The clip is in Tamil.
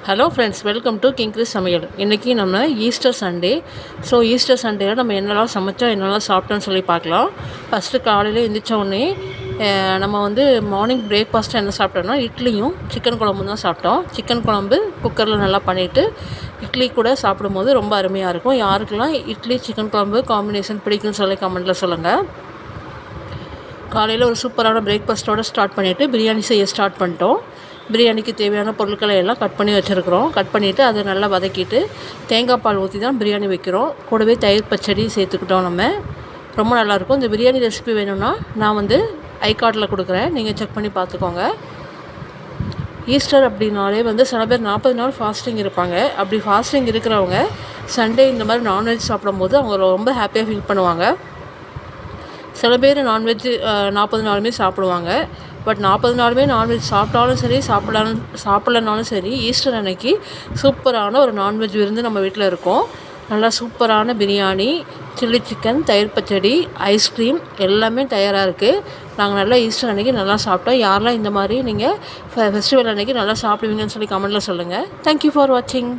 Hello friends, welcome to king Chris சமையல். இன்றைக்கி நம்ம ஈஸ்டர் சண்டே. ஸோ ஈஸ்டர் சண்டேயில் நம்ம என்னெல்லாம் சமைச்சோம், என்னெல்லாம் சாப்பிட்டோன்னு சொல்லி பார்க்கலாம். ஃபஸ்ட்டு காலையில் எழுந்திரிச்ச உடனே நம்ம மார்னிங் பிரேக்ஃபாஸ்ட்டு என்ன சாப்பிட்டோம்னா இட்லியும் சிக்கன் குழம்பும் தான் சாப்பிட்டோம். சிக்கன் குழம்பு குக்கரில் நல்லா பண்ணிவிட்டு இட்லி கூட சாப்பிடும்போது ரொம்ப அருமையாக இருக்கும். யாருக்கெல்லாம் இட்லி சிக்கன் குழம்பு காம்பினேஷன் பிடிக்கும்னு சொல்லி கமெண்ட்டில் சொல்லுங்கள். காலையில் ஒரு சூப்பரான பிரேக்ஃபாஸ்ட்டோடு ஸ்டார்ட் பண்ணிவிட்டு பிரியாணி செய்ய ஸ்டார்ட் பண்ணிட்டோம். பிரியாணிக்கு தேவையான பொருட்களை எல்லாம் கட் பண்ணி வச்சுருக்குறோம். கட் பண்ணிவிட்டு அதை நல்லா வதக்கிட்டு தேங்காய் பால் ஊற்றி தான் பிரியாணி வைக்கிறோம். கூடவே தயிர் பச்சடி சேர்த்துக்கிட்டோம். நம்ம ரொம்ப நல்லாயிருக்கும். இந்த பிரியாணி ரெசிபி வேணும்னா நான் ஐ கார்டில் கொடுக்குறேன், நீங்கள் செக் பண்ணி பார்த்துக்கோங்க. ஈஸ்டர் அப்படின்னாலே சில பேர் 40 நாள் ஃபாஸ்டிங் இருப்பாங்க. அப்படி ஃபாஸ்டிங் இருக்கிறவங்க சண்டே இந்த மாதிரி நான்வெஜ் சாப்பிடும்போது அவங்க ரொம்ப ஹாப்பியாக ஃபீல் பண்ணுவாங்க. சில பேர் நான்வெஜ் 40 நாளுமே சாப்பிடுவாங்க. பட் 40 நாளுமே நான்வெஜ் சாப்பிட்டாலும் சரி சாப்பிட்லனாலும் சரி ஈஸ்டர் அன்னைக்கு சூப்பரான ஒரு நான்வெஜ் விருந்து நம்ம வீட்டில் இருக்கும். நல்லா சூப்பரான பிரியாணி, சில்லி சிக்கன், தயிர் பச்சடி, ஐஸ்கிரீம் எல்லாமே தயாராக இருக்குது. நாங்கள் நல்லா ஈஸ்டர் அன்றைக்கி நல்லா சாப்பிட்டோம். யாரெல்லாம் இந்த மாதிரி நீங்கள் ஃபெஸ்டிவல் அன்றைக்கி நல்லா சாப்பிடுவீங்கன்னு சொல்லி கமெண்ட்டில் சொல்லுங்கள். தேங்க்யூ ஃபார் வாட்சிங்.